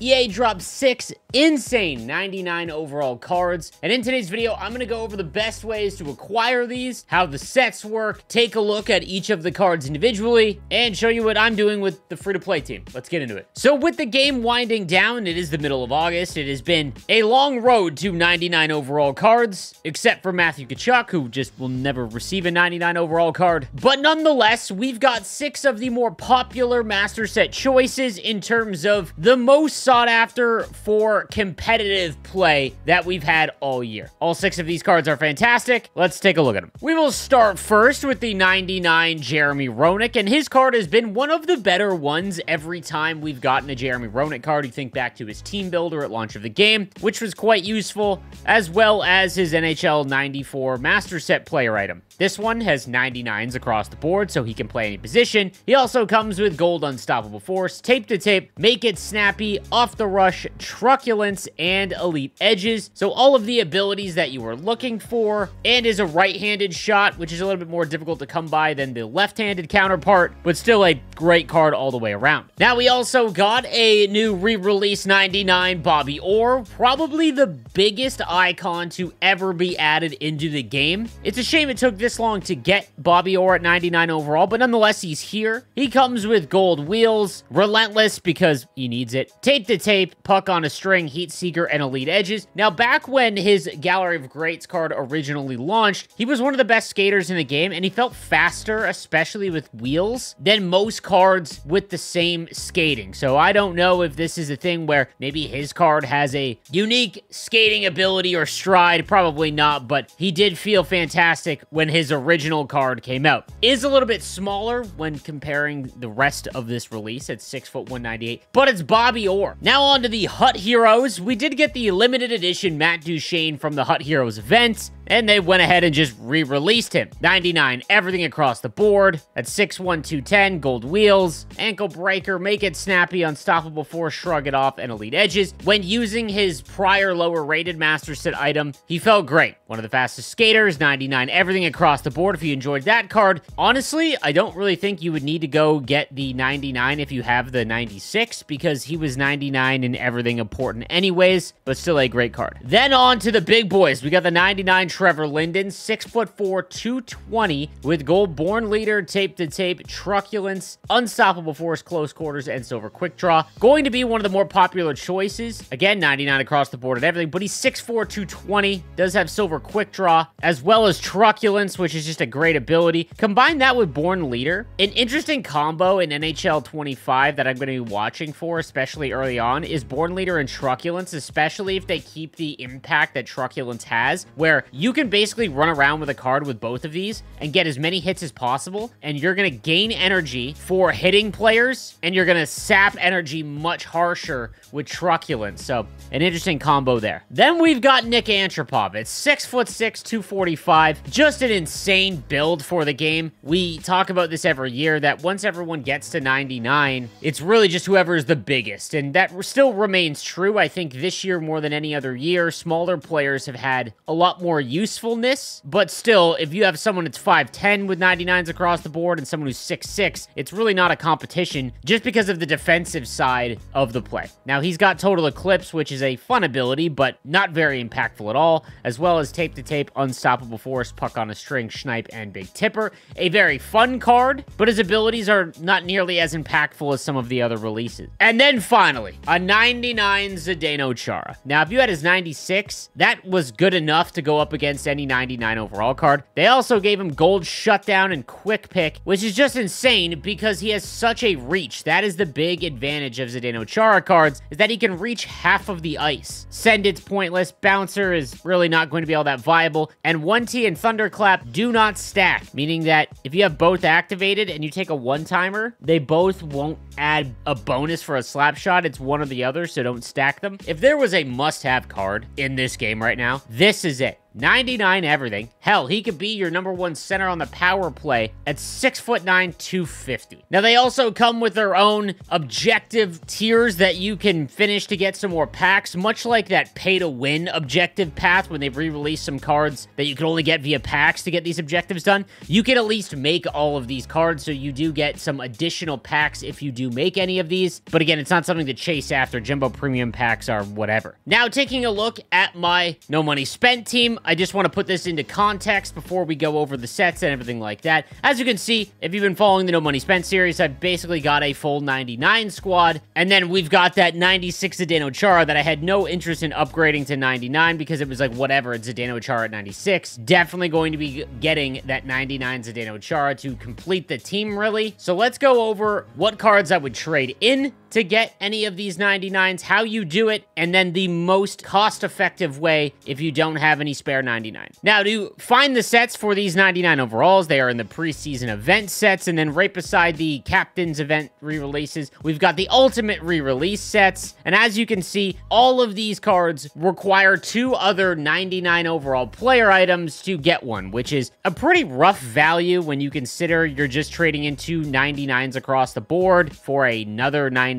EA dropped 6 insane 99 overall cards, and in today's video, I'm going to go over the best ways to acquire these, how the sets work, take a look at each of the cards individually, and show you what I'm doing with the free-to-play team. Let's get into it. So with the game winding down, it is the middle of August. It has been a long road to 99 overall cards, except for Matthew Tkachuk, who just will never receive a 99 overall card. But nonetheless, we've got 6 of the more popular master set choices in terms of the most sought after for competitive play that we've had all year. All 6 of these cards are fantastic. Let's take a look at them. We will start first with the 99 Jeremy Ronic, and his card has been one of the better ones every time we've gotten a Jeremy Ronic card. You think back to his team builder at launch of the game, which was quite useful, as well as his NHL 94 master set player item. This one has 99s across the board, so he can play any position. He also comes with gold unstoppable force, tape to tape, make it snappy, off the rush, truculence, and elite edges. So all of the abilities that you were looking for, and is a right-handed shot, which is a little bit more difficult to come by than the left-handed counterpart, but still a great card all the way around. Now we also got a new re-release 99 Bobby Orr, probably the biggest icon to ever be added into the game. It's a shame it took this long to get Bobby Orr at 99 overall, but nonetheless, he's here. He comes with gold wheels, relentless because he needs it, tape to tape, puck on a string, heat seeker, and elite edges. Now, back when his Gallery of Greats card originally launched, he was one of the best skaters in the game, and he felt faster, especially with wheels, than most cards with the same skating. So I don't know if this is a thing where maybe his card has a unique skating ability or stride, probably not, but he did feel fantastic when his original card came out. Is a little bit smaller when comparing the rest of this release at 6 foot 198, but it's Bobby Orr. Now on to the Hut Heroes. We did get the limited edition Matt Duchene from the Hut Heroes event, and they went ahead and just re-released him. 99, everything across the board. At 6'1", 210, gold wheels, ankle breaker, make it snappy, unstoppable force, shrug it off, and elite edges. When using his prior lower rated master set item, he felt great. One of the fastest skaters, 99, everything across the board. If you enjoyed that card, honestly, I don't really think you would need to go get the 99 if you have the 96, because he was 99 in everything important anyways, but still a great card. Then on to the big boys. We got the 99 Trevor Linden, 6'4", 220, with gold born leader, tape to tape, truculence, unstoppable force, close quarters, and silver quick draw. Going to be one of the more popular choices. Again, 99 across the board and everything, but he's 6'4", 220, does have silver quick draw, as well as truculence, which is just a great ability. Combine that with born leader. An interesting combo in NHL 25 that I'm going to be watching for, especially early on, is born leader and truculence, especially if they keep the impact that truculence has, where you can basically run around with a card with both of these and get as many hits as possible, and you're going to gain energy for hitting players, and you're going to sap energy much harsher with truculence. So an interesting combo there. Then we've got Nick Antropov. It's 6'6", 245. Just an insane build for the game. We talk about this every year, that once everyone gets to 99, it's really just whoever is the biggest, and that still remains true. I think this year more than any other year, smaller players have had a lot more usefulness, but still, if you have someone that's 5'10 with 99s across the board and someone who's 6'6", it's really not a competition just because of the defensive side of the play. Now, he's got Total Eclipse, which is a fun ability, but not very impactful at all, as well as tape to tape, unstoppable force, puck on a string, snipe, and big tipper. A very fun card, but his abilities are not nearly as impactful as some of the other releases. And then finally, a 99 Zdeno Chara. Now, if you had his 96, that was good enough to go up against any 99 overall card. They also gave him gold shutdown and quick pick, which is just insane because he has such a reach. That is the big advantage of Zdeno Chara cards, is that he can reach half of the ice. Send it's pointless, bouncer is really not going to be all that viable, and 1T and Thunderclap do not stack, meaning that if you have both activated and you take a one-timer, they both won't add a bonus for a slap shot. It's one or the other, so don't stack them. If there was a must-have card in this game right now, this is it. 99 everything. Hell, he could be your #1 center on the power play at 6'9", 250. Now, they also come with their own objective tiers that you can finish to get some more packs, much like that pay-to-win objective path when they re-release some cards that you can only get via packs to get these objectives done. You can at least make all of these cards, so you do get some additional packs if you do make any of these. But again, it's not something to chase after. Jumbo Premium packs are whatever. Now, taking a look at my No Money Spent team, I just want to put this into context before we go over the sets and everything like that. As you can see, if you've been following the No Money Spent series, I've basically got a full 99 squad, and then we've got that 96 Zdeno Chara that I had no interest in upgrading to 99 because it was like, whatever, it's Zdeno Chara at 96. Definitely going to be getting that 99 Zdeno Chara to complete the team, really. So let's go over what cards I would trade in to get any of these 99s, how you do it, and then the most cost-effective way if you don't have any spare 99. Now, to find the sets for these 99 overalls, they are in the preseason event sets, and then right beside the Captain's event re-releases, we've got the Ultimate re-release sets, and as you can see, all of these cards require 2 other 99 overall player items to get one, which is a pretty rough value when you consider you're just trading in 2 99s across the board for another 99.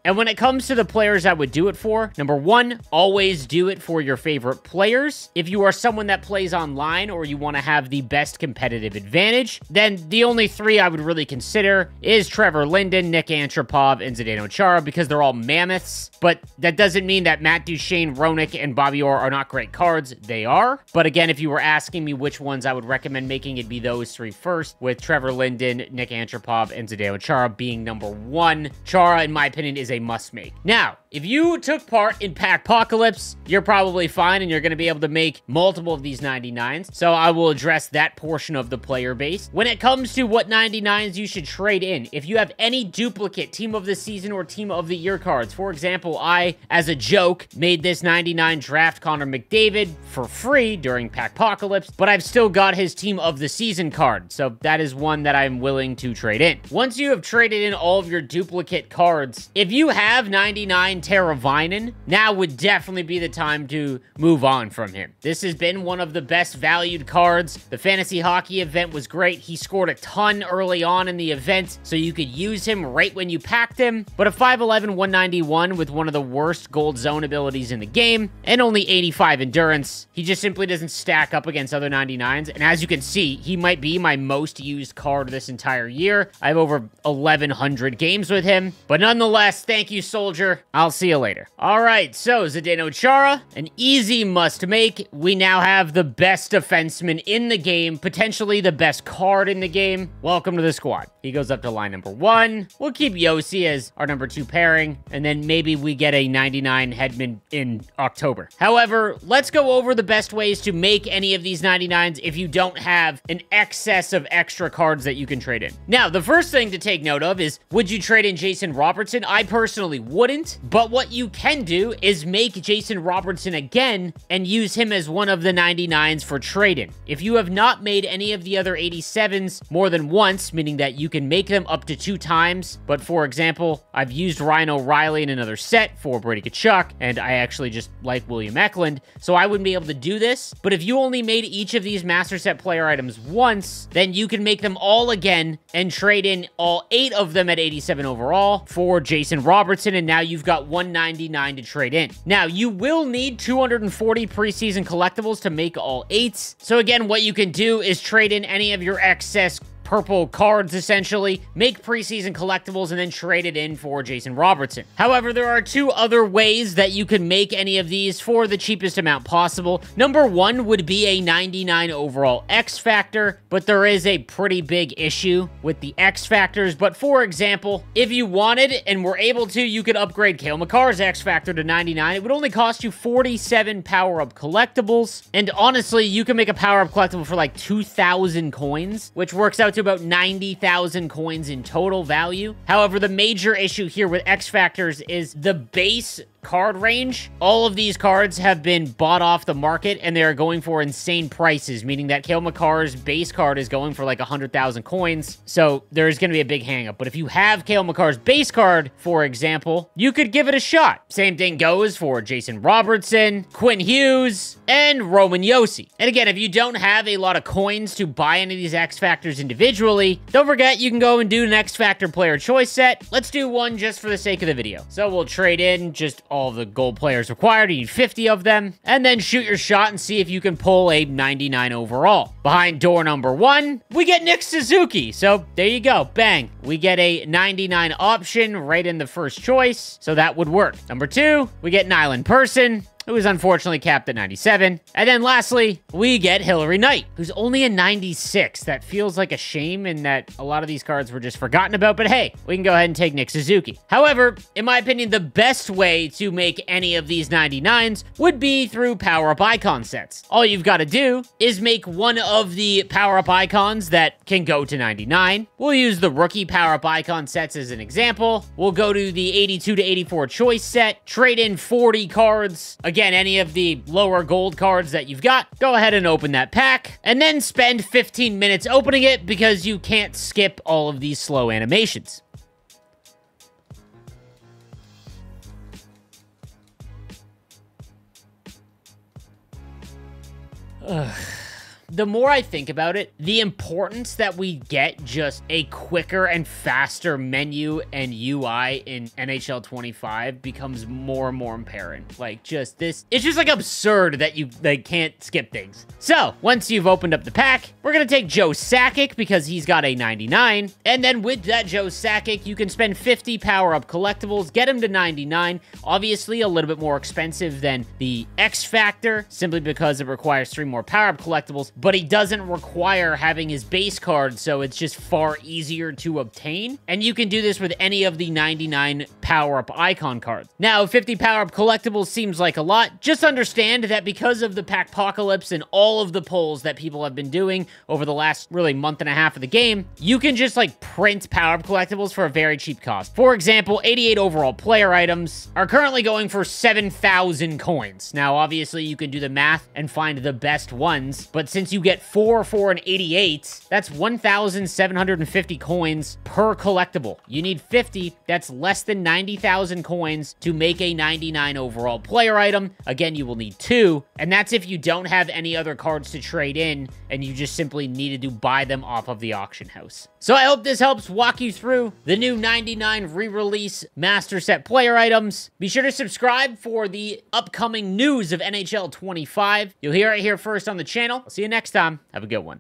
And when it comes to the players I would do it for, #1, always do it for your favorite players. If you are someone that plays online or you want to have the best competitive advantage, then the only 3 I would really consider is Trevor Linden, Nick Antropov, and Zdeno Chara, because they're all mammoths. But that doesn't mean that Matt Duchene, Ronic, and Bobby Orr are not great cards. They are. But again, if you were asking me which ones I would recommend making, it'd be those 3 first, with Trevor Linden, Nick Antropov, and Zdeno Chara being #1. Chara, in my opinion, is a must-make. Now, if you took part in Packpocalypse, you're probably fine, and you're going to be able to make multiple of these 99s, so I will address that portion of the player base. When it comes to what 99s you should trade in, if you have any duplicate Team of the Season or Team of the Year cards, for example, I, as a joke, made this 99 draft Connor McDavid for free during Packpocalypse, but I've still got his Team of the Season card, so that is one that I'm willing to trade in. Once you have traded in all of your duplicate cards, if you have 99 Teravainen, now would definitely be the time to move on from him. This has been one of the best valued cards. The fantasy hockey event was great. He scored a ton early on in the event, so you could use him right when you packed him. But a 5'11", 191 with one of the worst gold zone abilities in the game, and only 85 endurance, he just simply doesn't stack up against other 99s. And as you can see, he might be my most used card this entire year. I have over 1,100 games with him. But nonetheless, thank you, Soldier. I'll see you later. All right, so Zdeno Chara, an easy must-make. We now have the best defenseman in the game, potentially the best card in the game. Welcome to the squad. He goes up to line #1. We'll keep Yossi as our #2 pairing, and then maybe we get a 99 Hedman in October. However, let's go over the best ways to make any of these 99s if you don't have an excess of extra cards that you can trade in. Now, the first thing to take note of is, would you trade in Jason Robertson? I personally wouldn't, but what you can do is make Jason Robertson again and use him as one of the 99s for trade-in. If you have not made any of the other 87s more than once, meaning that you can make them up to 2 times, but for example, I've used Ryan O'Reilly in another set for Brady Tkachuk, and I actually just like William Eklund, so I wouldn't be able to do this. But if you only made each of these master set player items once, then you can make them all again and trade in all 8 of them at 87 overall for Jason Robertson, and now you've got 199 to trade in. Now, you will need 240 preseason collectibles to make all 8s. So again, what you can do is trade in any of your excess purple cards, essentially, make preseason collectibles, and then trade it in for Jason Robertson. However, there are 2 other ways that you can make any of these for the cheapest amount possible. #1 would be a 99 overall X Factor, but there is a pretty big issue with the X Factors. But for example, if you wanted and were able to, you could upgrade Cale Makar's X Factor to 99. It would only cost you 47 power-up collectibles, and honestly, you can make a power-up collectible for like 2,000 coins, which works out to about 90,000 coins in total value. However, the major issue here with X Factors is the base card range, all of these cards have been bought off the market and they are going for insane prices, meaning that Cale Makar's base card is going for like 100,000 coins. So there's going to be a big hang up. But if you have Cale Makar's base card, for example, you could give it a shot. Same thing goes for Jason Robertson, Quinn Hughes, and Roman Yossi. And again, if you don't have a lot of coins to buy any of these X Factors individually, don't forget you can go and do an X Factor player choice set. Let's do one just for the sake of the video. So we'll trade in just all the gold players required. You need 50 of them, and then shoot your shot and see if you can pull a 99 overall. Behind door number 1, we get Nick Suzuki. So there you go. Bang. We get a 99 option right in the first choice. So that would work. Number 2, we get Nyland Person, who is unfortunately capped at 97. And then lastly, we get Hillary Knight, who's only a 96. That feels like a shame in that a lot of these cards were just forgotten about, but hey, we can go ahead and take Nick Suzuki. However, in my opinion, the best way to make any of these 99s would be through power-up icon sets. All you've got to do is make one of the power-up icons that can go to 99. We'll use the rookie power-up icon sets as an example. We'll go to the 82 to 84 choice set, trade in 40 cards. Again, any of the lower gold cards that you've got, go ahead and open that pack, and then spend 15 minutes opening it because you can't skip all of these slow animations. Ugh. The more I think about it, the importance that we get just a quicker and faster menu and UI in NHL 25 becomes more and more apparent. Like, just this, it's just like absurd that you can't skip things. So, once you've opened up the pack, we're gonna take Joe Sakic because he's got a 99, and then with that Joe Sakic, you can spend 50 power-up collectibles, get him to 99, obviously a little bit more expensive than the X Factor, simply because it requires 3 more power-up collectibles, but he doesn't require having his base card, so it's just far easier to obtain. And you can do this with any of the 99 power-up icon cards. Now, 50 power-up collectibles seems like a lot. Just understand that because of the Packpocalypse and all of the polls that people have been doing over the last really month and a half of the game, you can just like print power-up collectibles for a very cheap cost. For example, 88 overall player items are currently going for 7,000 coins. Now, obviously, you can do the math and find the best ones, but since you get 4, 4, and 88, that's 1,750 coins per collectible. You need 50, that's less than 90,000 coins to make a 99 overall player item. Again, you will need 2, and that's if you don't have any other cards to trade in, and you just simply needed to buy them off of the auction house. So I hope this helps walk you through the new 99 re-release master set player items. Be sure to subscribe for the upcoming news of NHL 25. You'll hear it here first on the channel. I'll see you next time. Have a good one.